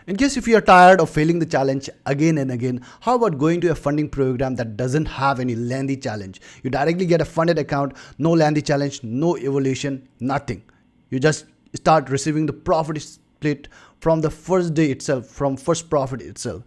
In case if you are tired of failing the challenge again and again, how about going to a funding program that doesn't have any lengthy challenge? You directly get a funded account, no lengthy challenge, no evolution, nothing. You just start receiving the profit split from the first day itself, from first profit itself.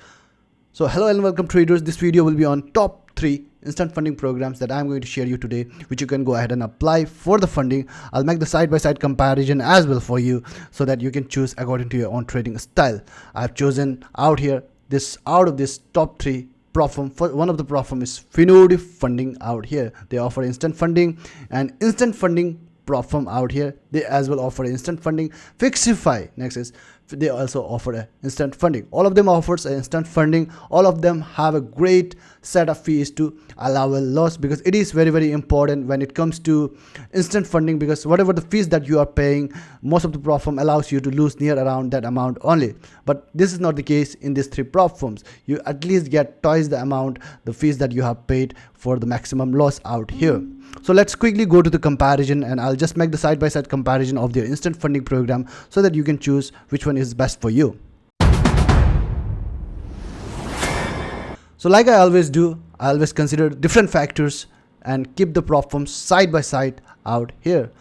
So hello and welcome traders. This video will be on top 3 instant funding programs that I'm going to share you today, which you can go ahead and apply for the funding. I'll make the side-by-side comparison as well for you so that you can choose according to your own trading style. I've chosen out of this top 3 platform. One of the platform is Finotive Funding out here. They offer instant funding, and instant funding platform out here, they as well offer instant funding. Fixify next is they also offer a instant funding. All of them offers a instant funding. All of them have a great set of fees to allow a loss, because it is very important when it comes to instant funding, because whatever the fees that you are paying, most of the platform allows you to lose near around that amount only. But this is not the case in these 3 platforms. You at least get twice the amount, the fees that you have paid for the maximum loss out here. So let's quickly go to the comparison, and I'll just make the side-by-side comparison of their instant funding program so that you can choose which one is best for you. So like I always do, I always consider different factors and keep the platforms side by side out here.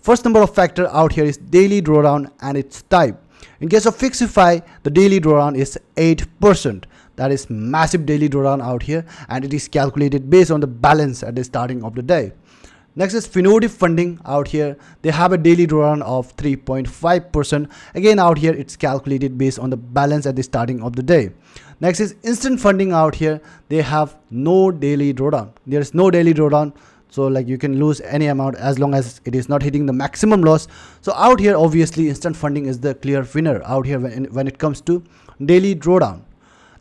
First number of factor out here is daily drawdown and its type. In case of Fixify, the daily drawdown is 8%. That is massive daily drawdown out here, and it is calculated based on the balance at the starting of the day. Next is Finotive Funding out here. They have a daily drawdown of 3.5%. Again out here, it's calculated based on the balance at the starting of the day. Next is Instant Funding out here. They have no daily drawdown. There is no daily drawdown. So like you can lose any amount as long as it is not hitting the maximum loss. So out here, obviously Instant Funding is the clear winner out here when it comes to daily drawdown.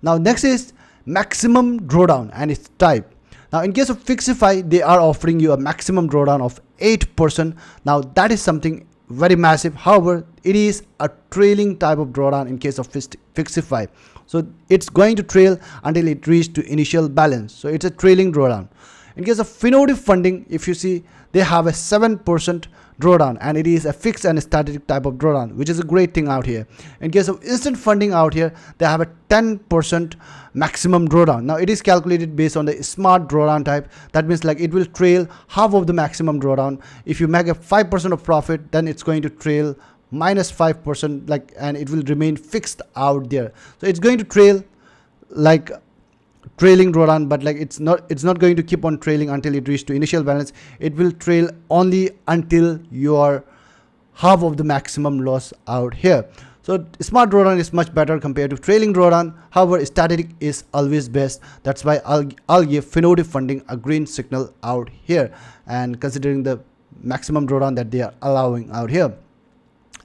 Now next is maximum drawdown and its type. Now in case of Fixify, they are offering you a maximum drawdown of 8%. Now that is something very massive. However, it is a trailing type of drawdown in case of Fixify. So it's going to trail until it reaches to initial balance. So it's a trailing drawdown. In case of Finotive Funding, if you see, they have a 7% drawdown, and it is a fixed and static type of drawdown, which is a great thing out here. In case of Instant Funding out here, they have a 10% maximum drawdown. Now it is calculated based on the smart drawdown type. That means like it will trail half of the maximum drawdown. If you make a 5% of profit, then it's going to trail minus 5%, and it will remain fixed out there. So it's going to trail like trailing drawdown, but like it's not going to keep on trailing until it reaches to initial balance. It will trail only until your half of the maximum loss out here. So smart drawdown is much better compared to trailing drawdown. However, static is always best. That's why I'll give Finotive Funding a green signal out here, and considering the maximum drawdown that they are allowing out here.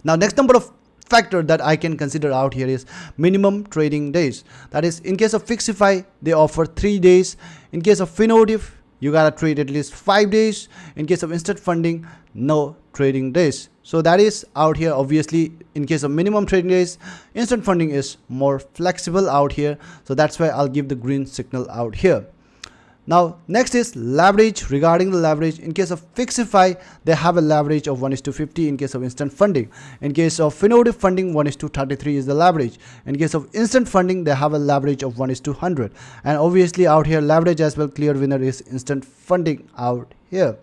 Now next number of factor that I can consider out here is minimum trading days. That is, in case of Fixify, they offer 3 days. In case of Finotive, you gotta trade at least 5 days. In case of Instant Funding, no trading days. So that is out here. Obviously, in case of minimum trading days, Instant Funding is more flexible out here. So that's why I'll give the green signal out here. Now next is leverage. Regarding the leverage, in case of Fixify, they have a leverage of 1:50. In case of Instant Funding, in case of Finotive Funding, 1:33 is the leverage. In case of Instant Funding, they have a leverage of 1:100. And obviously out here, leverage as well, clear winner is Instant Funding out here.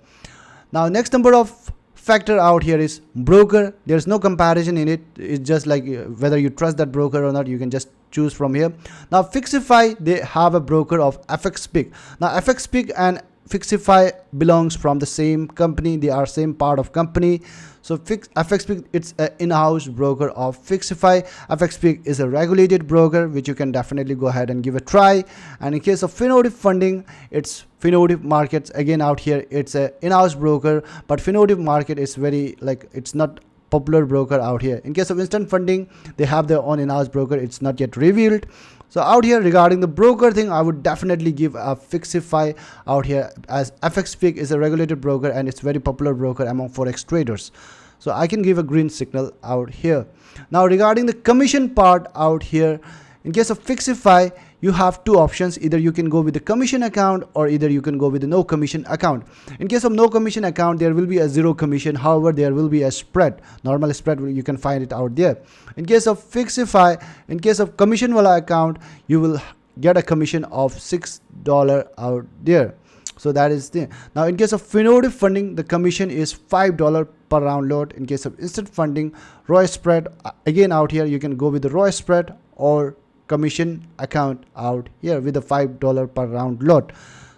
Now next number of factor out here is broker. There's no comparison in it. It's just like whether you trust that broker or not, you can just choose from here. Now Fixify, they have a broker of FXIFY. Now FXIFY and Fixify belongs from the same company. They are same part of company. So FXIFY, it's an in-house broker of Fixify. FXIFY is a regulated broker, which you can definitely go ahead and give a try. And in case of Finotive Funding, it's Finotive Markets. Again out here, it's an in-house broker, but Finotive Market is very it's not popular broker out here. In case of Instant Funding, they have their own in-house broker. It's not yet revealed. So out here, regarding the broker thing, I would definitely give a Fixify out here, as FXIFY is a regulated broker and it's very popular broker among Forex traders. So I can give a green signal out here. Now regarding the commission part out here, in case of Fixify, you have two options. Either you can go with the commission account or either you can go with the no commission account. In case of no commission account, there will be a zero commission. However, there will be a spread, normal spread, you can find it out there. In case of Fixify, in case of commission wala account, you will get a commission of $6 out there. So that is the. Now in case of Finotive Funding, the commission is $5 per round lot. In case of instant funding, raw spread, again out here you can go with the raw spread or commission account out here with the $5 per round lot.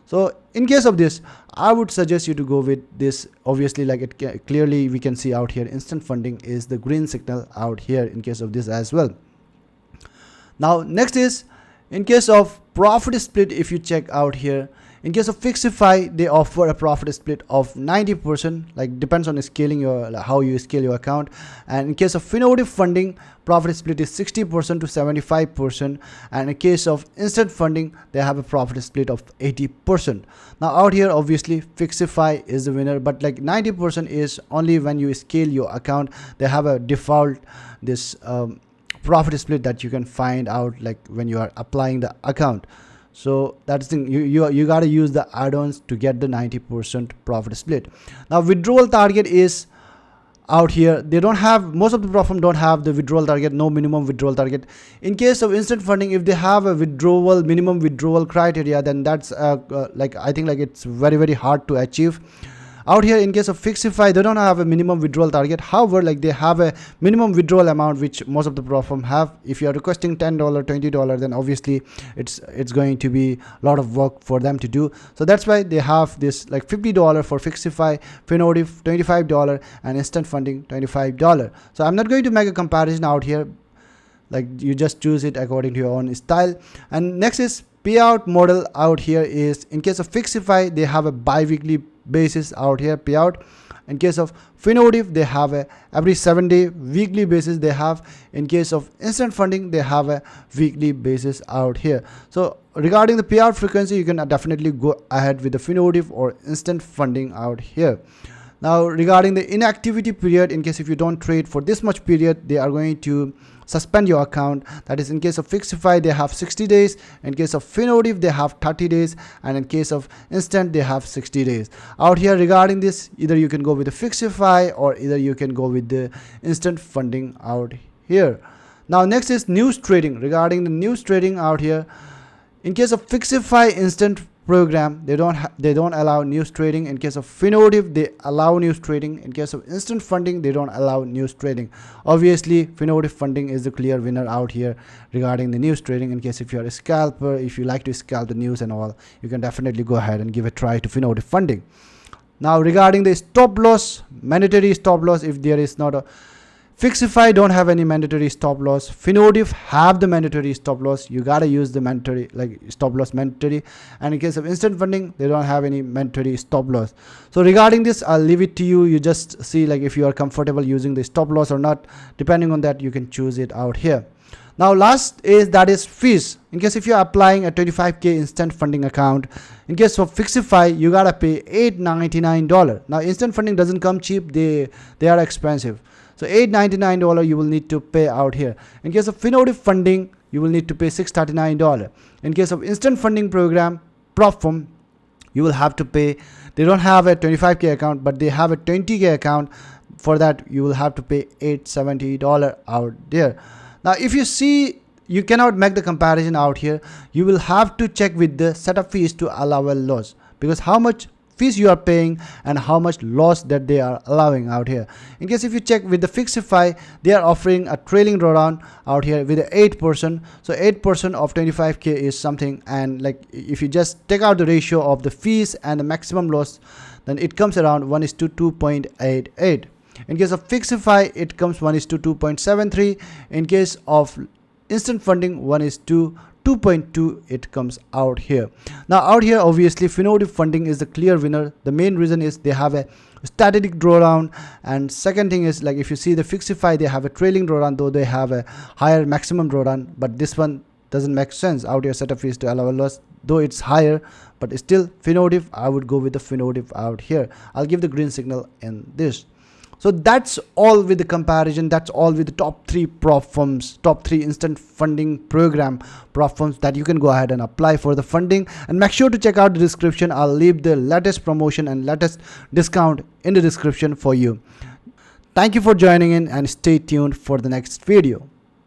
So in case of this, I would suggest you to go with this. Obviously, like it clearly we can see out here, instant funding is the green signal out here in case of this as well. Now next is in case of profit split. If you check out here, in case of Fixify, they offer a profit split of 90%, like depends on scaling your, how you scale your account. And in case of Finotive Funding, profit split is 60% to 75%. And in case of instant funding, they have a profit split of 80%. Now out here, obviously Fixify is the winner, but like 90% is only when you scale your account. They have a default this profit split that you can find out like when you are applying the account. So that's the thing, you got to use the add-ons to get the 90% profit split. Now withdrawal target is out here. They don't have, most of the platform don't have the withdrawal target, no minimum withdrawal target. In case of instant funding, if they have a withdrawal, minimum withdrawal criteria, then that's like I think like it's very hard to achieve. Out here in case of Fixify, they don't have a minimum withdrawal target. However, like they have a minimum withdrawal amount which most of the platform have. If you are requesting $10, $20, then obviously it's going to be a lot of work for them to do. So that's why they have this like $50 for Fixify, Finotive $25, and instant funding $25. So I'm not going to make a comparison out here. Like you just choose it according to your own style. And next is payout model out here is in case of Fixify, they have a bi-weekly basis out here payout. In case of Finotive, they have a every 7-day weekly basis they have. In case of instant funding, they have a weekly basis out here. So regarding the payout frequency, you can definitely go ahead with the Finotive or instant funding out here. Now regarding the inactivity period, in case if you don't trade for this much period, they are going to suspend your account. That is in case of Fixify, they have 60 days. In case of Finotive, they have 30 days. And in case of instant, they have 60 days. Out here regarding this, either you can go with the Fixify or either you can go with the instant funding out here. Now next is news trading. Regarding the news trading out here, in case of Fixify instant program, they don't allow news trading. In case of Finotive, they allow news trading. In case of instant funding, they don't allow news trading. Obviously Finotive Funding is the clear winner out here regarding the news trading. In case if you're a scalper, if you like to scalp the news and all, you can definitely go ahead and give a try to Finotive Funding. Now regarding the stop loss, mandatory stop loss, if there is not a Fixify don't have any mandatory stop loss. Finotive have the mandatory stop loss. You gotta use the mandatory like stop loss mandatory. And in case of instant funding, they don't have any mandatory stop loss. So regarding this, I'll leave it to you. You just see like if you are comfortable using the stop loss or not. Depending on that, you can choose it out here. Now last is that is fees. In case if you're applying a 25k instant funding account, in case of Fixify, you gotta pay $899. Now instant funding doesn't come cheap. They are expensive. So $899 you will need to pay out here. In case of Finotive Funding, you will need to pay $639. In case of instant funding program, Propfum, you will have to pay, they don't have a 25k account, but they have a 20k account. For that, you will have to pay $870 out there. Now, if you see, you cannot make the comparison out here. You will have to check with the setup fees to allow a loss, because how much fees you are paying and how much loss that they are allowing out here. In case if you check with the Fixify, they are offering a trailing drawdown out here with 8%. So 8% of 25k is something, and like if you just take out the ratio of the fees and the maximum loss, then it comes around 1:2.88. In case of Fixify, it comes 1:2.73. In case of instant funding, 1:2.2 it comes out here. Now out here, obviously Finotive Funding is the clear winner. The main reason is they have a static drawdown, and second thing is like if you see the Fixify, they have a trailing drawdown, though they have a higher maximum drawdown, but this one doesn't make sense out here. Setup fees to allow a loss, though it's higher, but still Finotive, I would go with the Finotive out here. I'll give the green signal in this. So that's all with the comparison. That's all with the top 3 prop firms, top 3 instant funding program prop firms that you can go ahead and apply for the funding. And make sure to check out the description. I'll leave the latest promotion and latest discount in the description for you. Thank you for joining in and stay tuned for the next video.